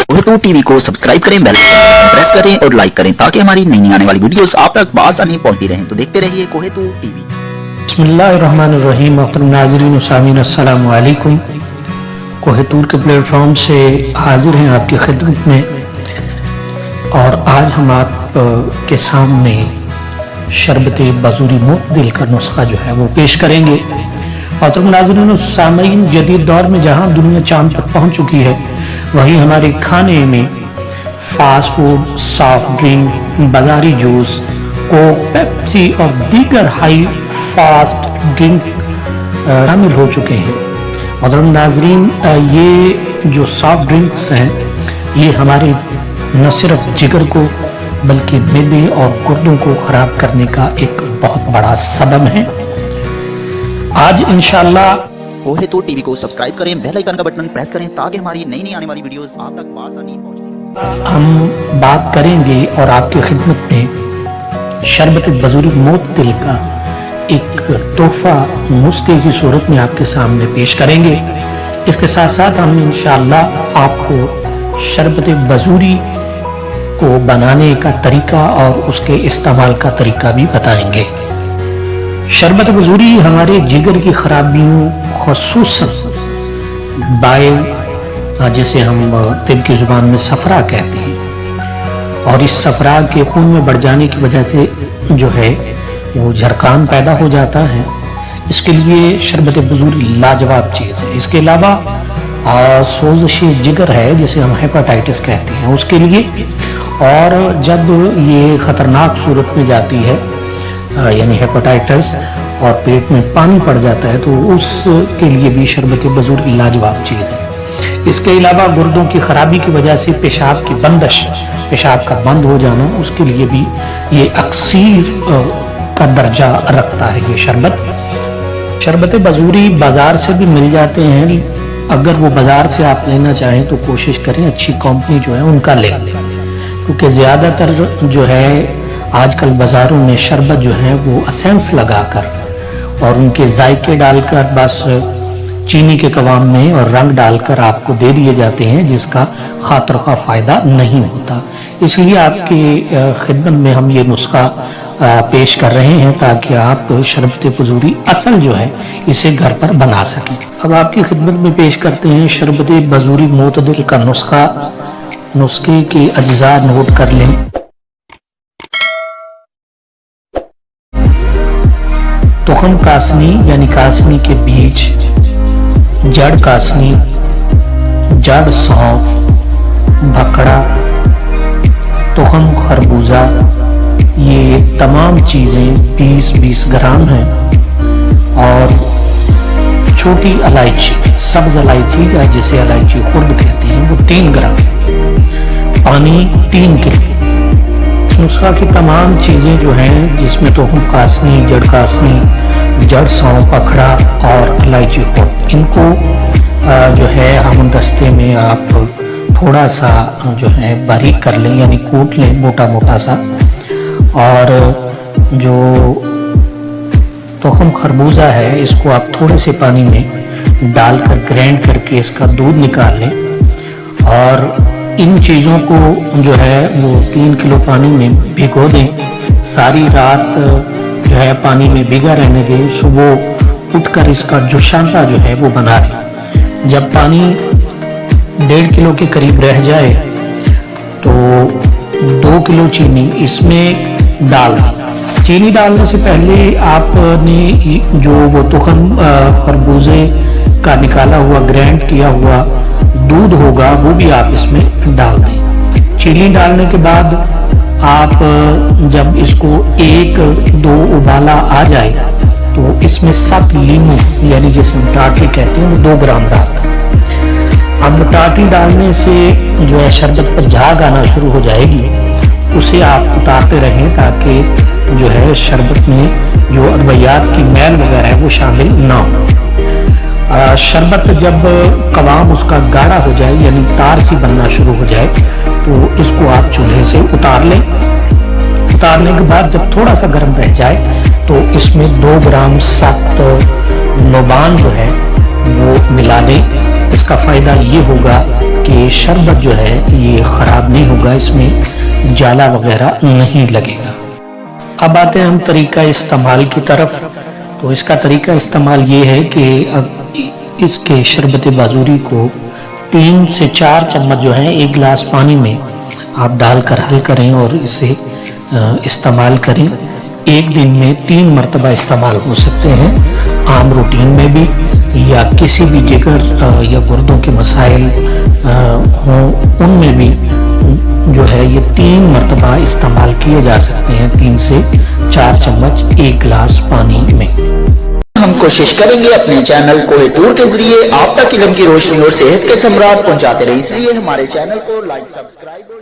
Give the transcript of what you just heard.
कोहेतूर TV को subscribe करें, bell icon press करें और लाइक करें ताकि हमारी नई आने वाली वीडियोस आप तक बआसानी पहुंचती रहें। तो देखते रहिए कोहेतूर टीवी। बिस्मिल्लाहिर्रहमानिर्रहीम। मोहतरम नाज़रीन सामीन अस्सलामु अलैकुम। कोहेतूर के प्लेटफॉर्म से हाजिर हैं आपकी खिदमत में, और आज हम आपके सामने शरबत बजूरी मुतदिल का नुस्खा जो है वो पेश करेंगे। मोहतरम नाज़रीन सामीन, जदीद दौर में जहाँ दुनिया चांद तक पहुँच चुकी है, वहीं हमारे खाने में फास्ट फूड, सॉफ्ट ड्रिंक, बाजारी जूस, कोक, पेप्सी और दीगर हाई फास्ट ड्रिंक शामिल हो चुके हैं। मोहतरम नाज़रीन, ये जो सॉफ्ट ड्रिंक्स हैं, ये हमारे न सिर्फ जिगर को बल्कि मैदे और गुर्दों को खराब करने का एक बहुत बड़ा सबब है। आज इंशाअल्लाह कोहेतूर टीवी को सब्सक्राइब करें, बेल आइकन का बटन प्रेस करें ताकि हमारी नई आने वाली वीडियोस आप तक बआसानी पहुंचे। हम बात करेंगे और आपकी खिदमत में शरबत बजूरी मुतदिल का एक तोहफा नुस्खे की सूरत में आपके सामने पेश करेंगे। इसके साथ साथ हम इंशाअल्लाह आपको शरबत बजूरी को बनाने का तरीका और उसके इस्तेमाल का तरीका भी बताएंगे। शरबत बजूरी हमारे जिगर की खराबियों, खुसूसन बाइल, जिसे हम तिब की जुबान में सफरा कहते हैं, और इस सफरा के खून में बढ़ जाने की वजह से जो है वो झरकान पैदा हो जाता है। इसके लिए शरबत बजूरी लाजवाब चीज़ है। इसके अलावा सोजिश जिगर है, जिसे हम हेपेटाइटिस कहते हैं, उसके लिए, और जब ये खतरनाक सूरत में जाती है यानी हेपेटाइटिस और पेट में पानी पड़ जाता है, तो उसके लिए भी शरबत बजूरी लाजवाब चीज़ है। इसके अलावा गुर्दों की खराबी की वजह से पेशाब की बंदिश, पेशाब का बंद हो जाना, उसके लिए भी ये अक्सीर का दर्जा रखता है। ये शरबत बजूरी बाजार से भी मिल जाते हैं। अगर वो बाजार से आप लेना चाहें तो कोशिश करें अच्छी कंपनी जो है उनका लें, क्योंकि ज्यादातर जो है आजकल बाजारों में शरबत जो है वो एसेंस लगाकर और उनके जायके डालकर, बस चीनी के कवाम में और रंग डालकर आपको दे दिए जाते हैं, जिसका खातर का फायदा नहीं होता। इसलिए आपकी खिदमत में हम ये नुस्खा पेश कर रहे हैं ताकि आप शरबत बजूरी असल जो है इसे घर पर बना सकें। अब आपकी खिदमत में पेश करते हैं शरबत बजूरी मुतदिल का नुस्खा। नुस्खे के अज्जा नोट कर लें। तुखम कासनी यानी कासनी के बीज, जड़ कासनी, जड़ सौंफ, भकड़ा, तुखम खरबूजा, ये तमाम चीजें 20-20 ग्राम हैं, और छोटी इलायची, सब्ज इलायची या जिसे इलायची खुर्द कहते हैं, वो 3 ग्राम, पानी 3 किलो। नुस्खा की तमाम चीजें जो हैं, जिसमें तुखम कासनी, जड़ कासनी, जड़ सौंफ, पखड़ा और इलायची खुर्द, इनको जो है हम दस्ते में आप थोड़ा सा जो है बारीक कर लें, यानी कूट लें मोटा मोटा सा, और जो तुखम खरबूजा है इसको आप थोड़े से पानी में डालकर ग्राइंड करके इसका दूध निकाल लें, और इन चीज़ों को जो है वो 3 किलो पानी में भिगो दें। सारी रात जो है पानी में भिगा रहने दें। सुबह उठकर इसका जोशांता जो है वो बना लें। जब पानी 1.5 किलो के करीब रह जाए तो 2 किलो चीनी इसमें डाल दें। चीनी डालने से पहले आपने जो वो तुखम खरबूजे का निकाला हुआ, ग्राइंड किया हुआ दूध होगा, वो भी आप इसमें डाल दें। चीनी डालने के बाद आप जब इसको 1-2 उबाला आ जाए तो इसमें 7 लीमू यानी जिसे हम टाटरी कहते हैं वो 2 ग्राम डाल दें। अब टाटरी डालने से जो है शरबत पर झाग आना शुरू हो जाएगी, उसे आप उतारते रहें ताकि जो है शरबत में जो अद्वियात की मैल वगैरह है वो शामिल ना हो। शरबत जब कवाम उसका गाढ़ा हो जाए यानी तार सी बनना शुरू हो जाए तो इसको आप चूल्हे से उतार लें। उतारने के बाद जब थोड़ा सा गर्म रह जाए तो इसमें 2 ग्राम सख्त नोबान जो है वो मिला दें। इसका फ़ायदा ये होगा कि शरबत जो है ये ख़राब नहीं होगा, इसमें जाला वगैरह नहीं लगेगा। अब आते हैं हम तरीका इस्तेमाल की तरफ। तो इसका तरीका इस्तेमाल ये है कि अब इसके शरबत बाजूरी को 3 से 4 चम्मच जो है 1 गिलास पानी में आप डालकर हल करें और इसे इस्तेमाल करें। एक दिन में 3 मरतबा इस्तेमाल हो सकते हैं, आम रूटीन में भी या किसी भी जिगर या गुर्दों के मसाइल हों उनमें भी जो है ये 3 मरतबा इस्तेमाल किए जा सकते हैं, 3 से 4 चम्मच 1 गिलास पानी में। हम कोशिश करेंगे अपने चैनल कोहिनूर के जरिए आप तक इल्म की रोशनी और सेहत के सम्राट पहुंचाते रहे, इसलिए हमारे चैनल को लाइक, सब्सक्राइब